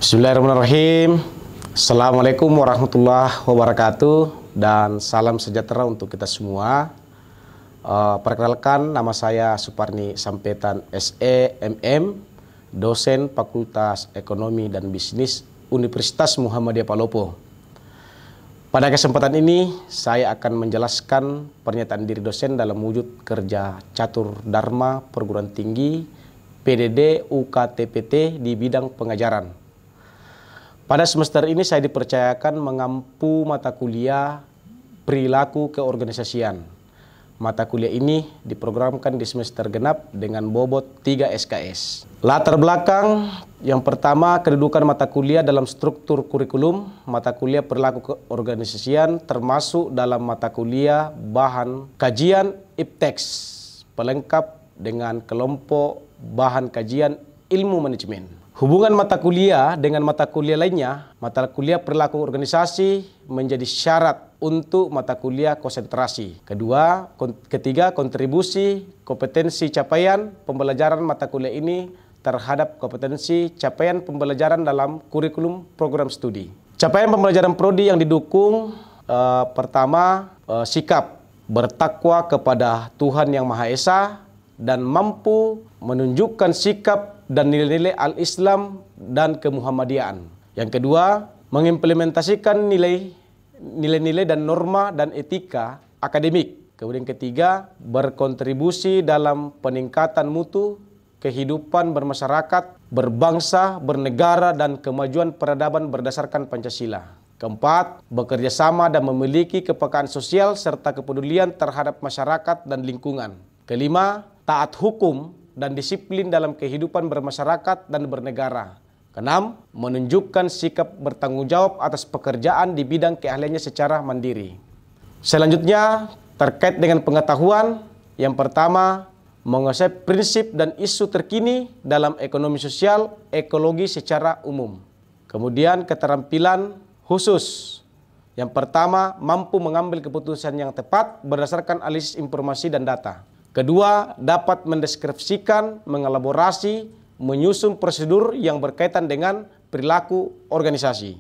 Bismillahirrahmanirrahim. Assalamualaikum warahmatullahi wabarakatuh dan salam sejahtera untuk kita semua. Perkenalkan, nama saya Suparni Sampetan SE MM, dosen Fakultas Ekonomi dan Bisnis Universitas Muhammadiyah Palopo. Pada kesempatan ini saya akan menjelaskan pernyataan diri dosen dalam wujud kerja catur dharma perguruan tinggi PDD UKTPT di bidang pengajaran. Pada semester ini saya dipercayakan mengampu mata kuliah perilaku keorganisasian. Mata kuliah ini diprogramkan di semester genap dengan bobot 3 SKS. Latar belakang yang pertama, kedudukan mata kuliah dalam struktur kurikulum. Mata kuliah perilaku keorganisasian termasuk dalam mata kuliah bahan kajian IPTEX, pelengkap dengan kelompok bahan kajian ilmu manajemen. Hubungan mata kuliah dengan mata kuliah lainnya, mata kuliah perilaku organisasi menjadi syarat untuk mata kuliah konsentrasi. Ketiga, kontribusi kompetensi capaian pembelajaran mata kuliah ini terhadap kompetensi capaian pembelajaran dalam kurikulum program studi. Capaian pembelajaran prodi yang didukung, pertama, sikap bertakwa kepada Tuhan Yang Maha Esa dan mampu menunjukkan sikap dan nilai-nilai al-Islam dan kemuhammadiyaan. Yang kedua, mengimplementasikan nilai-nilai dan norma dan etika akademik. Kemudian ketiga, berkontribusi dalam peningkatan mutu kehidupan bermasyarakat, berbangsa, bernegara, dan kemajuan peradaban berdasarkan Pancasila. Keempat, bekerja sama dan memiliki kepekaan sosial serta kepedulian terhadap masyarakat dan lingkungan. Kelima, taat hukum dan disiplin dalam kehidupan bermasyarakat dan bernegara. Keenam, menunjukkan sikap bertanggung jawab atas pekerjaan di bidang keahliannya secara mandiri. Selanjutnya, terkait dengan pengetahuan, yang pertama, menguasai prinsip dan isu terkini dalam ekonomi sosial, ekologi secara umum. Kemudian, keterampilan khusus. Yang pertama, mampu mengambil keputusan yang tepat berdasarkan analisis informasi dan data. Kedua, dapat mendeskripsikan, mengelaborasi, menyusun prosedur yang berkaitan dengan perilaku organisasi.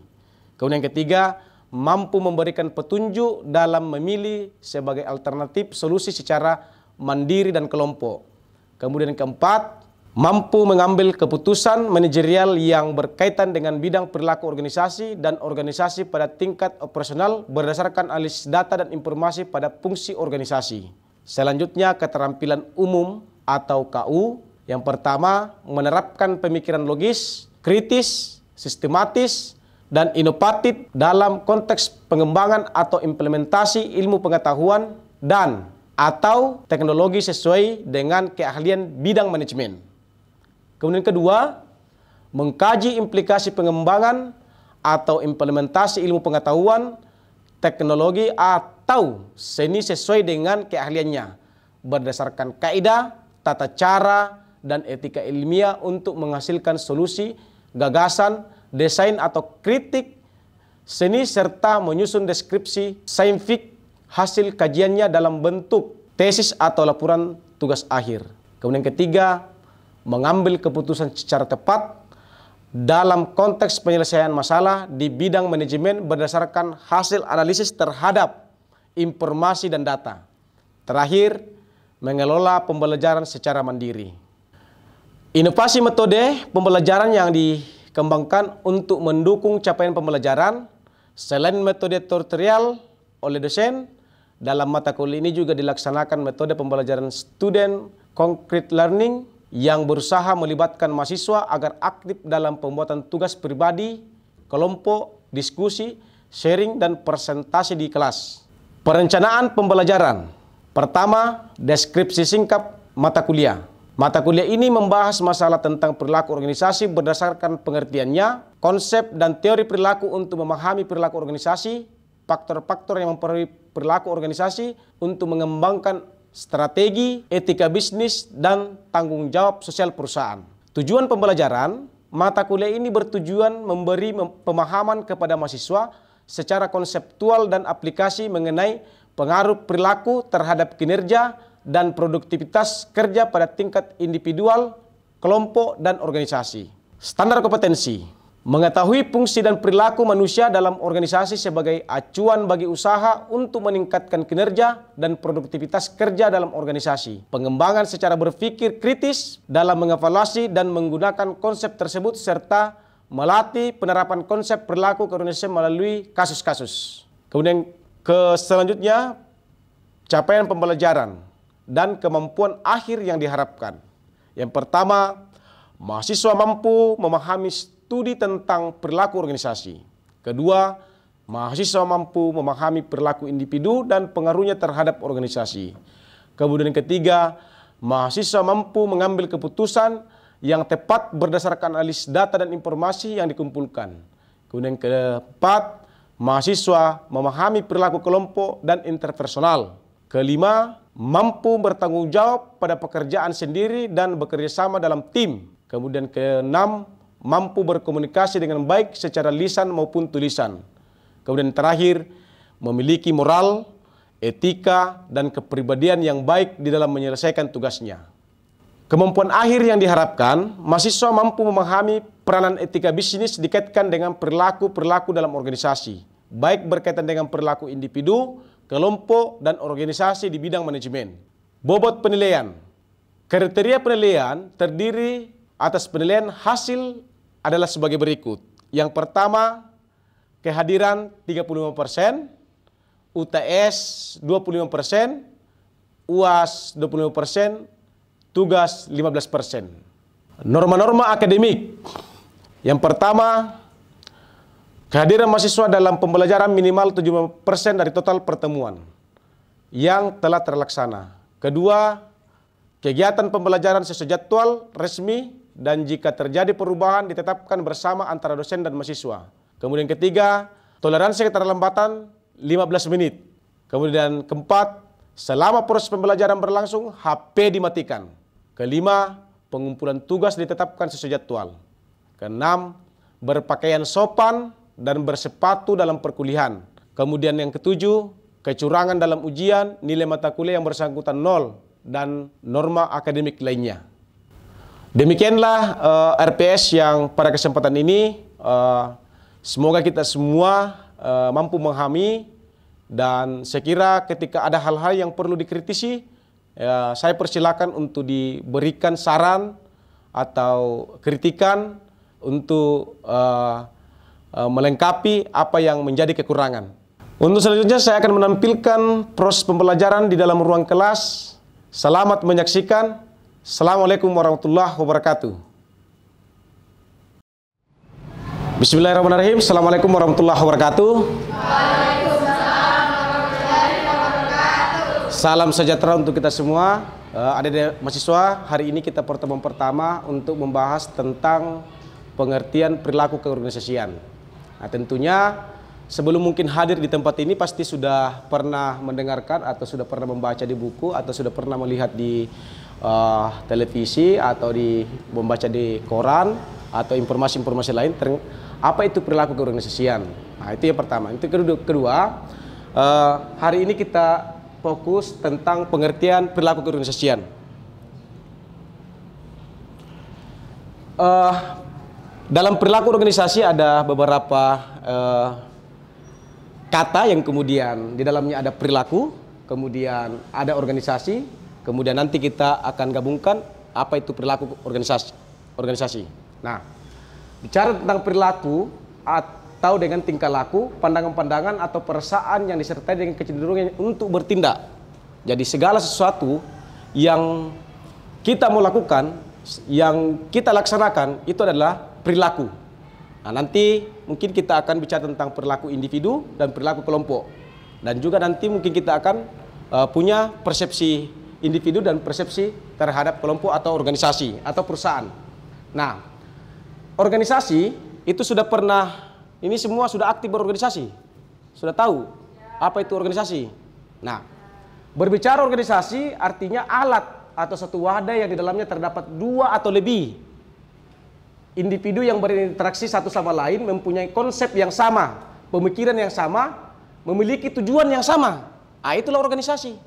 Kemudian ketiga, mampu memberikan petunjuk dalam memilih sebagai alternatif solusi secara mandiri dan kelompok. Kemudian keempat, mampu mengambil keputusan manajerial yang berkaitan dengan bidang perilaku organisasi dan organisasi pada tingkat operasional berdasarkan analisis data dan informasi pada fungsi organisasi. Selanjutnya, keterampilan umum atau KU. Yang pertama, menerapkan pemikiran logis, kritis, sistematis, dan inovatif dalam konteks pengembangan atau implementasi ilmu pengetahuan dan atau teknologi sesuai dengan keahlian bidang manajemen. Kemudian kedua, mengkaji implikasi pengembangan atau implementasi ilmu pengetahuan, teknologi atau seni sesuai dengan keahliannya berdasarkan kaidah, tata cara, dan etika ilmiah untuk menghasilkan solusi, gagasan, desain atau kritik seni serta menyusun deskripsi saintifik hasil kajiannya dalam bentuk tesis atau laporan tugas akhir. Kemudian ketiga, mengambil keputusan secara tepat dalam konteks penyelesaian masalah di bidang manajemen berdasarkan hasil analisis terhadap informasi dan data. Terakhir, mengelola pembelajaran secara mandiri. Inovasi metode pembelajaran yang dikembangkan untuk mendukung capaian pembelajaran selain metode tutorial oleh dosen, dalam mata kuliah ini juga dilaksanakan metode pembelajaran student concrete learning yang berusaha melibatkan mahasiswa agar aktif dalam pembuatan tugas pribadi, kelompok, diskusi, sharing, dan presentasi di kelas. Perencanaan pembelajaran. Pertama, deskripsi singkat mata kuliah. Mata kuliah ini membahas masalah tentang perilaku organisasi berdasarkan pengertiannya, konsep dan teori perilaku untuk memahami perilaku organisasi, faktor-faktor yang mempengaruhi perilaku organisasi untuk mengembangkan strategi, etika bisnis, dan tanggung jawab sosial perusahaan. Tujuan pembelajaran, mata kuliah ini bertujuan memberi pemahaman kepada mahasiswa secara konseptual dan aplikasi mengenai pengaruh perilaku terhadap kinerja dan produktivitas kerja pada tingkat individual, kelompok, dan organisasi. Standar kompetensi. Mengetahui fungsi dan perilaku manusia dalam organisasi sebagai acuan bagi usaha untuk meningkatkan kinerja dan produktivitas kerja dalam organisasi. Pengembangan secara berpikir kritis dalam mengevaluasi dan menggunakan konsep tersebut serta melatih penerapan konsep perilaku keorganisasian melalui kasus-kasus. Kemudian selanjutnya, capaian pembelajaran dan kemampuan akhir yang diharapkan. Yang pertama, mahasiswa mampu memahami studi tentang perilaku organisasi. Kedua, mahasiswa mampu memahami perilaku individu dan pengaruhnya terhadap organisasi. Kemudian ketiga, mahasiswa mampu mengambil keputusan yang tepat berdasarkan analisis data dan informasi yang dikumpulkan. Kemudian keempat, mahasiswa memahami perilaku kelompok dan interpersonal. Kelima, mampu bertanggung jawab pada pekerjaan sendiri dan bekerja sama dalam tim. Kemudian keenam, mampu berkomunikasi dengan baik secara lisan maupun tulisan. Kemudian terakhir, memiliki moral, etika, dan kepribadian yang baik di dalam menyelesaikan tugasnya. Kemampuan akhir yang diharapkan, mahasiswa mampu memahami peranan etika bisnis dikaitkan dengan perilaku-perilaku dalam organisasi, baik berkaitan dengan perilaku individu, kelompok, dan organisasi di bidang manajemen. Bobot penilaian. Kriteria penilaian terdiri atas penilaian hasil adalah sebagai berikut. Yang pertama, kehadiran 35%, UTS 25%, UAS 25%, tugas 15%. Norma-norma akademik. Yang pertama, kehadiran mahasiswa dalam pembelajaran minimal 75% dari total pertemuan yang telah terlaksana. Kedua, kegiatan pembelajaran sesuai jadwal resmi dan jika terjadi perubahan ditetapkan bersama antara dosen dan mahasiswa. Kemudian ketiga, toleransi keterlambatan 15 menit. Kemudian keempat, selama proses pembelajaran berlangsung, HP dimatikan. Kelima, pengumpulan tugas ditetapkan sesuai jadwal. Keenam, berpakaian sopan dan bersepatu dalam perkuliahan. Kemudian yang ketujuh, kecurangan dalam ujian, nilai mata kuliah yang bersangkutan 0, dan norma akademik lainnya. Demikianlah RPS yang pada kesempatan ini semoga kita semua mampu memahami, dan saya kira ketika ada hal-hal yang perlu dikritisi, saya persilakan untuk diberikan saran atau kritikan untuk melengkapi apa yang menjadi kekurangan. Untuk selanjutnya saya akan menampilkan proses pembelajaran di dalam ruang kelas. Selamat menyaksikan. Assalamualaikum warahmatullahi wabarakatuh. Bismillahirrahmanirrahim. Assalamualaikum warahmatullahi wabarakatuh. Waalaikumsalam warahmatullahi wabarakatuh. Salam sejahtera untuk kita semua. Adik-adik mahasiswa, hari ini kita pertemuan pertama untuk membahas tentang pengertian perilaku keorganisasian. Nah, tentunya sebelum mungkin hadir di tempat ini pasti sudah pernah mendengarkan atau sudah pernah membaca di buku atau sudah pernah melihat di televisi atau membaca di koran atau informasi-informasi lain apa itu perilaku keorganisasian. Nah, itu yang pertama. Itu kedua, hari ini kita fokus tentang pengertian perilaku keorganisasian. Dalam perilaku organisasi ada beberapa kata yang kemudian di dalamnya ada perilaku, kemudian ada organisasi. Kemudian nanti kita akan gabungkan apa itu perilaku organisasi. Nah, bicara tentang perilaku atau dengan tingkah laku, pandangan-pandangan atau perasaan yang disertai dengan kecenderungan untuk bertindak. Jadi segala sesuatu yang kita mau lakukan, yang kita laksanakan itu adalah perilaku. Nah, nanti mungkin kita akan bicara tentang perilaku individu dan perilaku kelompok. Dan juga nanti mungkin kita akan punya persepsi individu dan persepsi terhadap kelompok atau organisasi atau perusahaan. Nah, organisasi itu sudah pernah, ini semua sudah aktif berorganisasi, sudah tahu apa itu organisasi. Nah, berbicara organisasi artinya alat atau satu wadah yang di dalamnya terdapat dua atau lebih individu yang berinteraksi satu sama lain, mempunyai konsep yang sama, pemikiran yang sama, memiliki tujuan yang sama. Ah, itulah organisasi.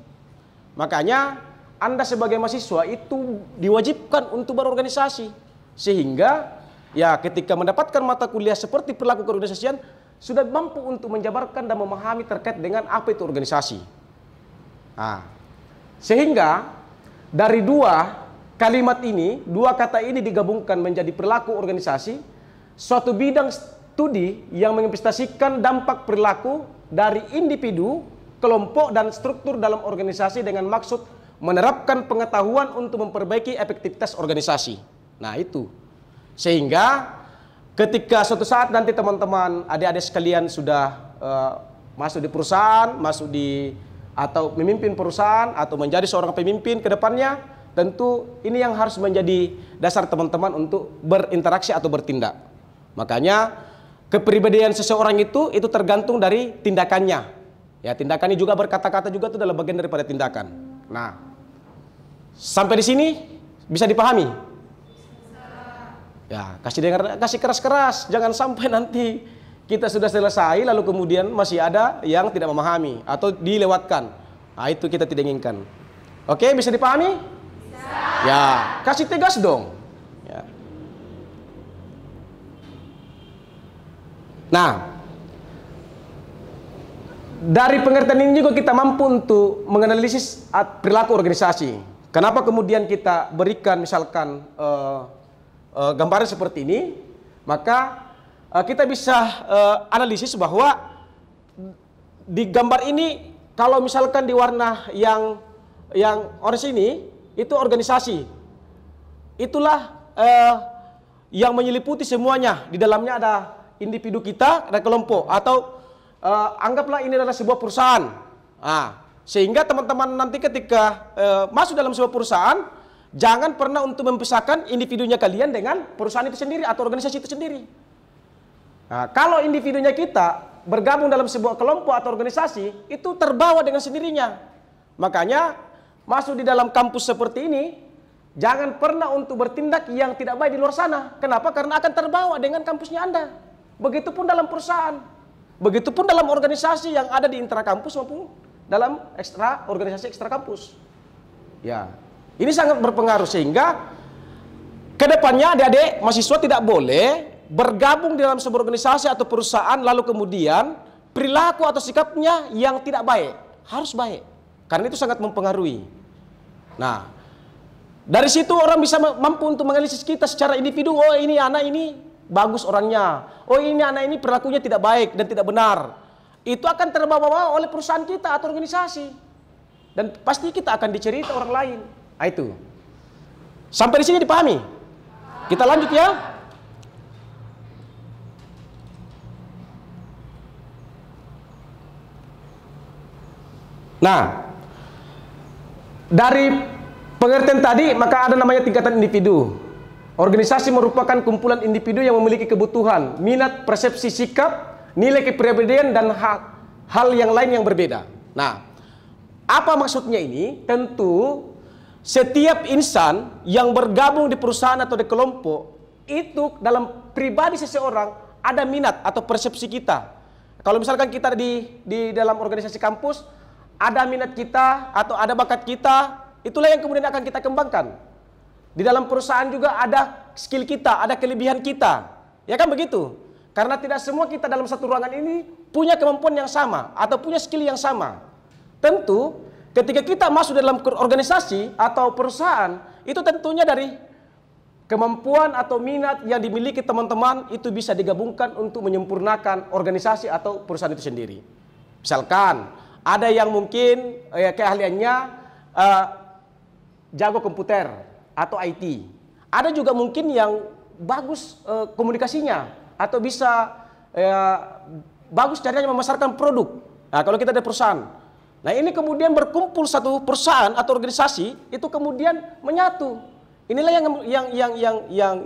Makanya Anda sebagai mahasiswa itu diwajibkan untuk berorganisasi, sehingga ya ketika mendapatkan mata kuliah seperti perilaku keorganisasian, sudah mampu untuk menjabarkan dan memahami terkait dengan apa itu organisasi. Nah, sehingga dari dua kalimat ini, dua kata ini digabungkan menjadi perilaku organisasi, suatu bidang studi yang menginvestasikan dampak perilaku dari individu, kelompok, dan struktur dalam organisasi dengan maksud menerapkan pengetahuan untuk memperbaiki efektivitas organisasi. Nah itu. Sehingga ketika suatu saat nanti teman-teman adik-adik sekalian sudah masuk di perusahaan, atau memimpin perusahaan atau menjadi seorang pemimpin ke depannya, tentu ini yang harus menjadi dasar teman-teman untuk berinteraksi atau bertindak. Makanya kepribadian seseorang itu tergantung dari tindakannya. Ya, tindakannya juga berkata-kata juga itu adalah bagian daripada tindakan. Nah, sampai di sini bisa dipahami? Ya, kasih keras-keras, jangan sampai nanti kita sudah selesai lalu kemudian masih ada yang tidak memahami atau dilewatkan. Nah, itu kita tidak inginkan. Oke, bisa dipahami? Bisa. Ya, kasih tegas dong. Ya. Nah, dari pengertian ini juga kita mampu untuk menganalisis perilaku organisasi. Kenapa kemudian kita berikan misalkan gambaran seperti ini? Maka kita bisa analisis bahwa di gambar ini kalau misalkan di warna yang orange ini itu organisasi. Itulah yang menyeliputi semuanya. Di dalamnya ada individu kita, ada kelompok, atau anggaplah ini adalah sebuah perusahaan. Nah, sehingga teman-teman nanti ketika masuk dalam sebuah perusahaan, jangan pernah untuk memisahkan individunya kalian dengan perusahaan itu sendiri atau organisasi itu sendiri. Nah, kalau individunya kita bergabung dalam sebuah kelompok atau organisasi, itu terbawa dengan sendirinya. Makanya masuk di dalam kampus seperti ini, jangan pernah untuk bertindak yang tidak baik di luar sana. Kenapa? Karena akan terbawa dengan kampusnya Anda. Begitupun dalam perusahaan, begitupun dalam organisasi yang ada di intrakampus maupun dalam organisasi ekstra kampus. Ya, ini sangat berpengaruh sehingga kedepannya adik-adik mahasiswa tidak boleh bergabung di dalam sebuah organisasi atau perusahaan lalu kemudian perilaku atau sikapnya yang tidak baik. Harus baik, karena itu sangat mempengaruhi. Nah, dari situ orang bisa mampu untuk menganalisis kita secara individu. Oh, ini anak ini bagus orangnya. Oh, ini anak ini perilakunya tidak baik dan tidak benar. Itu akan terbawa-bawa oleh perusahaan kita atau organisasi. Dan pasti kita akan dicerita orang lain. Nah, itu. Sampai di sini dipahami? Kita lanjut ya. Nah, dari pengertian tadi maka ada namanya tingkatan individu. Organisasi merupakan kumpulan individu yang memiliki kebutuhan, minat, persepsi, sikap, nilai kepribadian dan hal yang lain yang berbeda. Nah, apa maksudnya ini? Tentu setiap insan yang bergabung di perusahaan atau di kelompok itu dalam pribadi seseorang ada minat atau persepsi kita. Kalau misalkan kita di dalam organisasi kampus ada minat kita atau ada bakat kita, itulah yang kemudian akan kita kembangkan. Di dalam perusahaan juga ada skill kita, ada kelebihan kita. Ya kan begitu? Karena tidak semua kita dalam satu ruangan ini punya kemampuan yang sama atau punya skill yang sama. Tentu ketika kita masuk dalam organisasi atau perusahaan, itu tentunya dari kemampuan atau minat yang dimiliki teman-teman itu bisa digabungkan untuk menyempurnakan organisasi atau perusahaan itu sendiri. Misalkan ada yang mungkin keahliannya jago komputer atau IT. Ada juga mungkin yang bagus komunikasinya atau bisa bagus caranya memasarkan produk. Nah, kalau kita ada perusahaan. Nah, ini kemudian berkumpul satu perusahaan atau organisasi itu kemudian menyatu. Inilah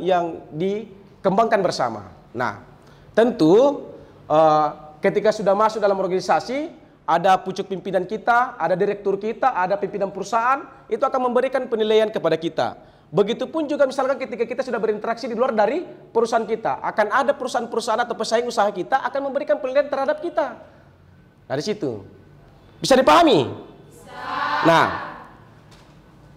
yang dikembangkan bersama. Nah, tentu ketika sudah masuk dalam organisasi, ada pucuk pimpinan kita, ada direktur kita, ada pimpinan perusahaan, itu akan memberikan penilaian kepada kita. Begitupun juga misalkan ketika kita sudah berinteraksi di luar dari perusahaan kita, akan ada perusahaan-perusahaan atau pesaing usaha kita akan memberikan penilaian terhadap kita. Dari situ. Bisa dipahami? Bisa. Nah,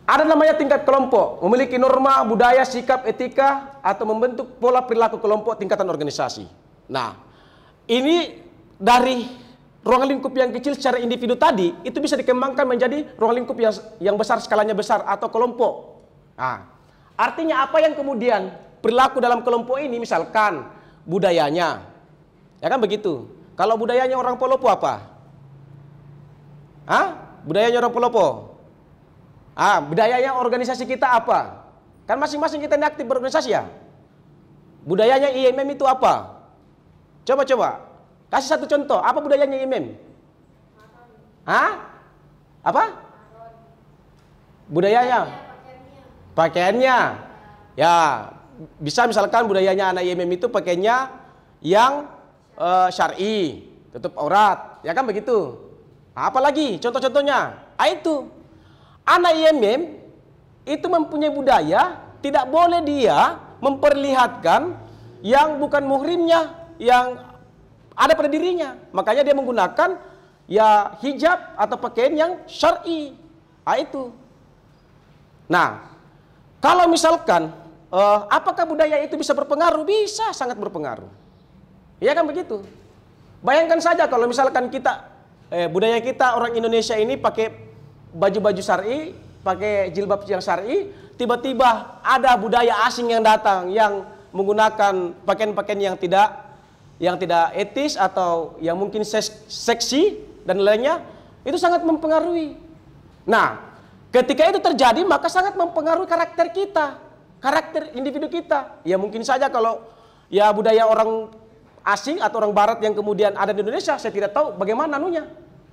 ada namanya tingkat kelompok, memiliki norma, budaya, sikap, etika, atau membentuk pola perilaku kelompok tingkatan organisasi. Nah, ini dari ruang lingkup yang kecil secara individu tadi itu bisa dikembangkan menjadi ruang lingkup yang besar, skalanya besar atau kelompok. Nah, artinya apa yang kemudian perilaku dalam kelompok ini, misalkan budayanya, ya kan begitu. Kalau budayanya orang Polopo apa? Budayanya orang Polopo. Budayanya organisasi kita apa? Kan masing-masing kita ini aktif berorganisasi ya. Budayanya IMM itu apa? Coba. Kasih satu contoh. Apa budayanya IMM? Apa? Budayanya? Pakaiannya. Ya, bisa misalkan budayanya anak IMM itu pakaiannya yang syar'i, tutup aurat, ya kan begitu. Apalagi contoh-contohnya? Itu anak IMM itu mempunyai budaya, tidak boleh dia memperlihatkan yang bukan muhrimnya, yang ada pada dirinya. Makanya dia menggunakan ya hijab atau pakaian yang syar'i. Itu. Nah, kalau misalkan apakah budaya itu bisa berpengaruh? Bisa, sangat berpengaruh. Ya kan begitu. Bayangkan saja kalau misalkan kita budaya kita orang Indonesia ini pakai baju-baju syar'i, pakai jilbab yang syar'i, tiba-tiba ada budaya asing yang datang yang menggunakan pakaian-pakaian yang tidak etis atau yang mungkin seksi dan lainnya, itu sangat mempengaruhi. Nah, ketika itu terjadi maka sangat mempengaruhi karakter kita, karakter individu kita. Ya mungkin saja kalau ya budaya orang asing atau orang barat yang kemudian ada di Indonesia, saya tidak tahu bagaimana anunya.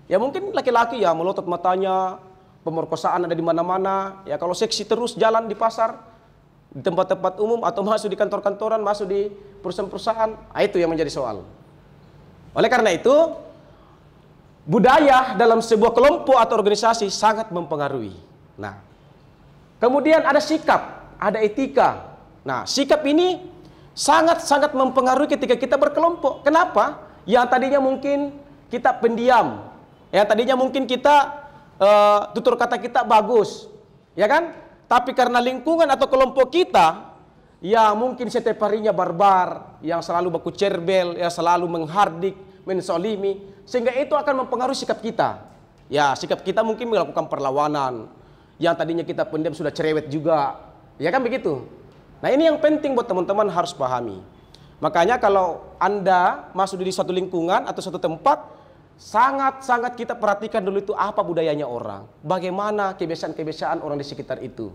Ya mungkin laki-laki ya melotot matanya, pemerkosaan ada di mana-mana. Ya kalau seksi terus jalan di pasar, di tempat-tempat umum atau masuk di kantor-kantoran, masuk di perusahaan-perusahaan, itu yang menjadi soal. Oleh karena itu, budaya dalam sebuah kelompok atau organisasi sangat mempengaruhi. Nah, kemudian ada sikap, ada etika. Nah, sikap ini sangat-sangat mempengaruhi ketika kita berkelompok. Kenapa? Yang tadinya mungkin kita pendiam, ya tadinya mungkin kita tutur kata kita bagus, ya kan? Tapi karena lingkungan atau kelompok kita, ya mungkin setiap harinya barbar, yang selalu baku cerbel, yang selalu menghardik, mensolimi, sehingga itu akan mempengaruhi sikap kita. Ya, sikap kita mungkin melakukan perlawanan, yang tadinya kita pendiam sudah cerewet juga, ya kan begitu? Nah ini yang penting buat teman-teman harus pahami. Makanya kalau Anda masuk di suatu lingkungan atau suatu tempat, sangat-sangat kita perhatikan dulu itu apa budayanya orang. Bagaimana kebiasaan-kebiasaan orang di sekitar itu.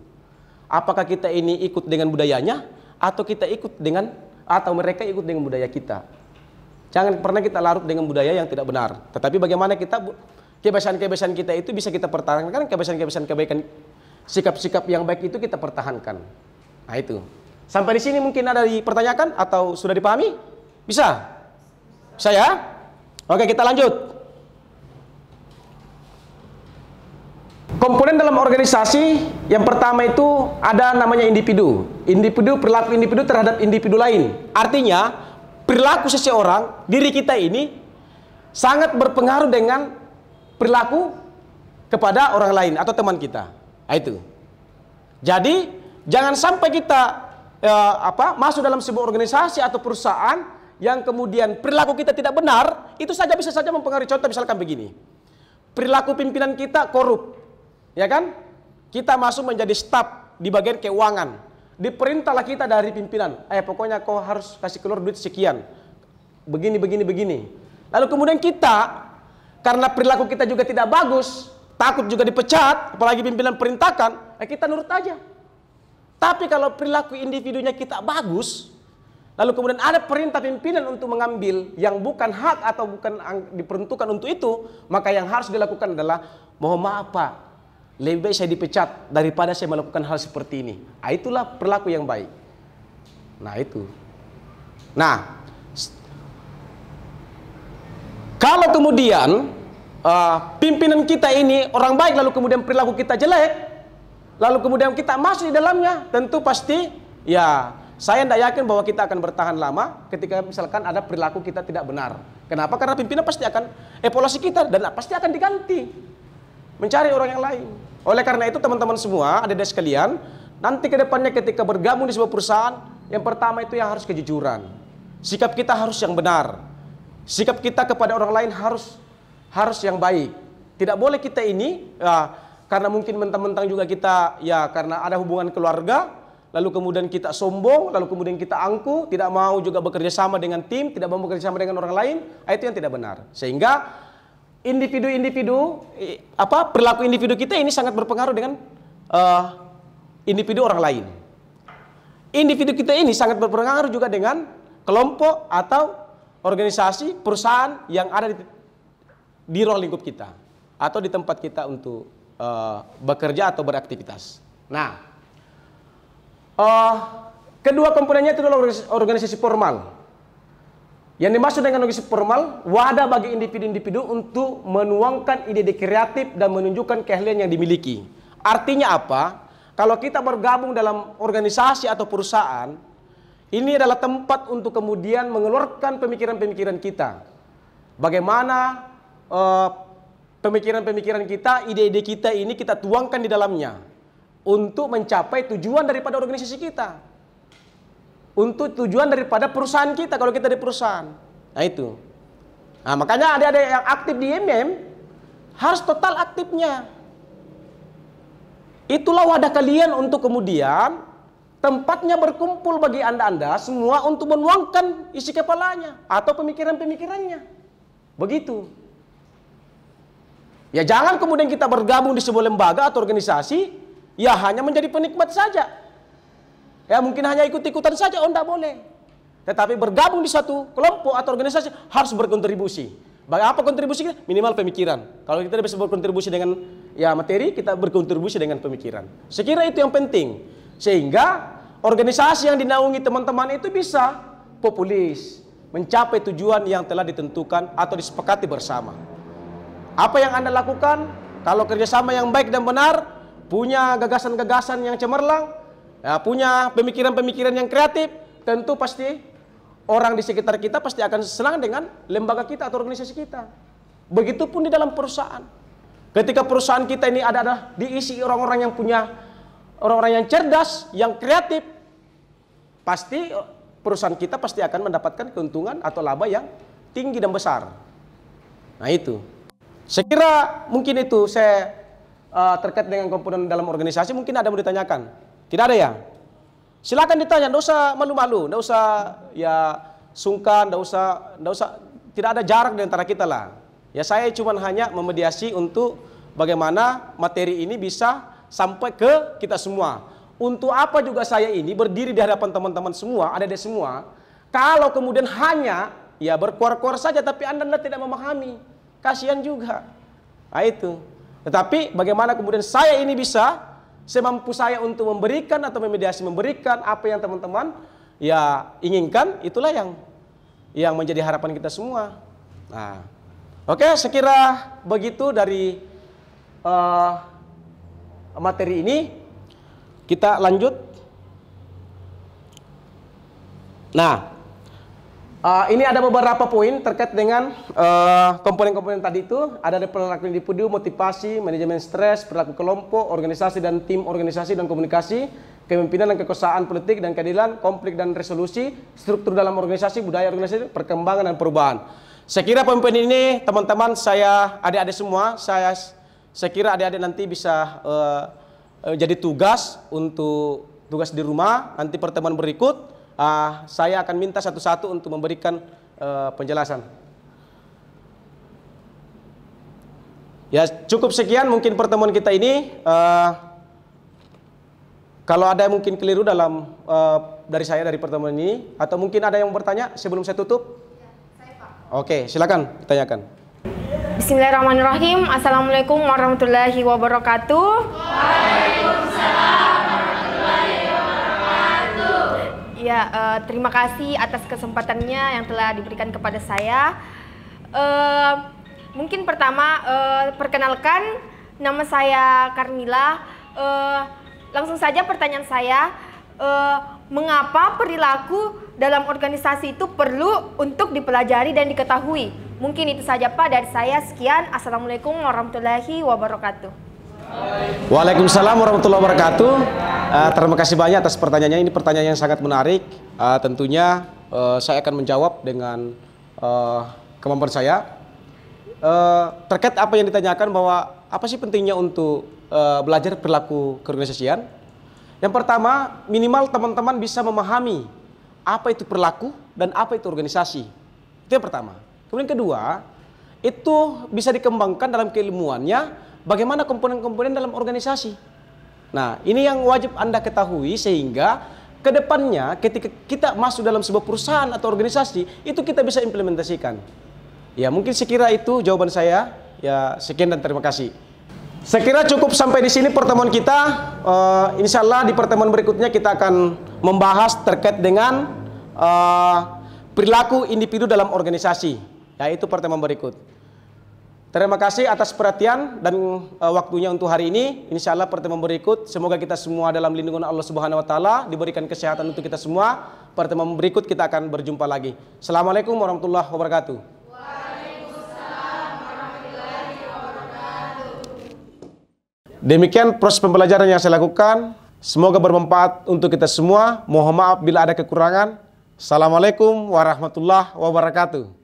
Apakah kita ini ikut dengan budayanya atau kita ikut dengan, atau mereka ikut dengan budaya kita. Jangan pernah kita larut dengan budaya yang tidak benar. Tetapi bagaimana kita kebiasaan-kebiasaan kita itu bisa kita pertahankan, kebiasaan-kebiasaan kebaikan, sikap-sikap yang baik itu kita pertahankan. Nah itu. Sampai di sini mungkin ada dipertanyakan atau sudah dipahami? Bisa? Bisa ya? Oke, kita lanjut. Komponen dalam organisasi yang pertama itu ada namanya individu. Individu, perilaku individu terhadap individu lain. Artinya, perilaku seseorang, diri kita ini sangat berpengaruh dengan perilaku kepada orang lain atau teman kita. Nah, itu. Jadi, jangan sampai kita masuk dalam sebuah organisasi atau perusahaan yang kemudian perilaku kita tidak benar, itu saja bisa saja mempengaruhi. Contoh misalkan begini, perilaku pimpinan kita korup, ya kan? Kita masuk menjadi staf di bagian keuangan, diperintahlah kita dari pimpinan, pokoknya kau harus kasih keluar duit sekian, begini. Lalu kemudian kita, karena perilaku kita juga tidak bagus, takut juga dipecat, apalagi pimpinan perintahkan, kita nurut aja. Tapi kalau perilaku individunya kita bagus, lalu kemudian ada perintah pimpinan untuk mengambil yang bukan hak atau bukan diperuntukkan untuk itu, maka yang harus dilakukan adalah, mohon maaf Pak, lebih baik saya dipecat daripada saya melakukan hal seperti ini. Nah, itulah perilaku yang baik. Nah itu. Nah, kalau kemudian pimpinan kita ini orang baik, lalu kemudian perilaku kita jelek, lalu kemudian kita masuk di dalamnya, tentu pasti ya saya tidak yakin bahwa kita akan bertahan lama ketika misalkan ada perilaku kita tidak benar. Kenapa? Karena pimpinan pasti akan evaluasi kita dan pasti akan diganti, mencari orang yang lain. Oleh karena itu teman-teman semua, adik-adik sekalian, nanti ke depannya ketika bergabung di sebuah perusahaan, Yang pertama itu yang harus kejujuran. Sikap kita harus yang benar. Sikap kita kepada orang lain harus yang baik. Tidak boleh kita ini karena mungkin mentang-mentang juga kita karena ada hubungan keluarga, lalu kemudian kita sombong, lalu kemudian kita angkuh, tidak mau juga bekerja sama dengan tim, tidak mau bekerja sama dengan orang lain, itu yang tidak benar. Sehingga perilaku individu kita ini sangat berpengaruh dengan individu orang lain. Individu kita ini sangat berpengaruh juga dengan kelompok atau organisasi, perusahaan yang ada di ruang lingkup kita atau di tempat kita untuk bekerja atau beraktivitas. Nah, kedua komponennya itu adalah organisasi formal. Yang dimaksud dengan organisasi formal, wadah bagi individu-individu untuk menuangkan ide-ide kreatif dan menunjukkan keahlian yang dimiliki. Artinya apa? Kalau kita bergabung dalam organisasi atau perusahaan, ini adalah tempat untuk kemudian mengeluarkan pemikiran-pemikiran kita. Bagaimana pemikiran-pemikiran kita, ide-ide kita ini kita tuangkan di dalamnya untuk mencapai tujuan daripada organisasi kita. Untuk tujuan daripada perusahaan kita kalau kita di perusahaan. Nah itu. Nah, makanya adik-adik yang aktif di MM harus total aktifnya. Itulah wadah kalian untuk kemudian tempatnya berkumpul bagi anda-anda semua untuk menuangkan isi kepalanya atau pemikiran-pemikirannya. Begitu. Ya jangan kemudian kita bergabung di sebuah lembaga atau organisasi, ya hanya menjadi penikmat saja. Ya mungkin hanya ikut-ikutan saja, tidak boleh. Tetapi bergabung di satu kelompok atau organisasi harus berkontribusi. Apa kontribusi kita? Minimal pemikiran. Kalau kita bisa berkontribusi dengan materi, kita berkontribusi dengan pemikiran. Sekira itu yang penting. Sehingga organisasi yang dinaungi teman-teman itu bisa populis, mencapai tujuan yang telah ditentukan atau disepakati bersama. Apa yang Anda lakukan, kalau kerjasama yang baik dan benar, punya gagasan-gagasan yang cemerlang, punya pemikiran-pemikiran yang kreatif, tentu pasti orang di sekitar kita pasti akan senang dengan lembaga kita atau organisasi kita. Begitupun di dalam perusahaan. Ketika perusahaan kita ini ada diisi orang-orang yang punya, orang-orang yang cerdas, yang kreatif, pasti perusahaan kita pasti akan mendapatkan keuntungan atau laba yang tinggi dan besar. Nah itu. Saya kira mungkin itu saya terkait dengan komponen dalam organisasi, mungkin ada yang mau ditanyakan. Tidak ada ya? Silakan ditanya, tidak usah malu-malu, tidak usah sungkan, tidak usah, tidak ada jarak di antara kita lah. Ya saya cuma hanya memediasi untuk bagaimana materi ini bisa sampai ke kita semua. Untuk apa juga saya ini berdiri di hadapan teman-teman semua, adik-adik semua, kalau kemudian hanya berkuar-kuar saja tapi Anda tidak memahami, kasihan juga. Nah itu. Tetapi bagaimana kemudian saya ini bisa semampu saya untuk memberikan atau memediasi memberikan apa yang teman-teman inginkan, itulah yang menjadi harapan kita semua. Nah, oke, sekira begitu dari materi ini. Kita lanjut. Nah, ini ada beberapa poin terkait dengan komponen-komponen tadi itu. Ada perilaku individu, motivasi, manajemen stres, perilaku kelompok, organisasi dan tim organisasi dan komunikasi, kepemimpinan dan kekuasaan politik dan keadilan, konflik dan resolusi, struktur dalam organisasi, budaya organisasi, perkembangan dan perubahan. Saya kira poin-poin ini teman-teman, adik-adik semua, saya kira adik-adik nanti bisa jadi tugas di rumah. Nanti pertemuan berikut saya akan minta satu-satu untuk memberikan penjelasan. Ya cukup sekian mungkin pertemuan kita ini. Kalau ada yang mungkin keliru dalam dari pertemuan ini, atau mungkin ada yang bertanya sebelum saya tutup? Ya, saya Pak. Oke, silakan ditanyakan. Bismillahirrahmanirrahim. Assalamualaikum warahmatullahi wabarakatuh. Waalaikumsalam warahmatullahi wabarakatuh. Ya, terima kasih atas kesempatannya yang telah diberikan kepada saya. Mungkin pertama perkenalkan, nama saya Karmila. Langsung saja pertanyaan saya, mengapa perilaku dalam organisasi itu perlu untuk dipelajari dan diketahui? Mungkin itu saja Pak dari saya. Sekian. Assalamualaikum warahmatullahi wabarakatuh. Waalaikumsalam warahmatullahi wabarakatuh. Terima kasih banyak atas pertanyaannya. Ini pertanyaan yang sangat menarik. Tentunya saya akan menjawab dengan kemampuan saya. Terkait apa yang ditanyakan bahwa apa sih pentingnya untuk belajar perilaku keorganisasian? Yang pertama, minimal teman-teman bisa memahami apa itu perilaku dan apa itu organisasi. Itu yang pertama. Kemudian kedua, itu bisa dikembangkan dalam keilmuannya bagaimana komponen-komponen dalam organisasi. Nah, ini yang wajib Anda ketahui sehingga ke depannya ketika kita masuk dalam sebuah perusahaan atau organisasi, itu kita bisa implementasikan. Ya, mungkin sekira itu jawaban saya. Ya, sekian dan terima kasih. Saya kira cukup sampai di sini pertemuan kita. Insya Allah di pertemuan berikutnya kita akan membahas terkait dengan perilaku individu dalam organisasi. Yaitu pertemuan berikut. Terima kasih atas perhatian dan waktunya untuk hari ini. Insya Allah pertemuan berikut, semoga kita semua dalam lindungan Allah Subhanahu Wa Taala, diberikan kesehatan untuk kita semua. Pertemuan berikut kita akan berjumpa lagi. Assalamualaikum warahmatullahi wabarakatuh. Waalaikumsalam warahmatullahi wabarakatuh. Demikian proses pembelajaran yang saya lakukan. Semoga bermanfaat untuk kita semua. Mohon maaf bila ada kekurangan. Assalamualaikum warahmatullahi wabarakatuh.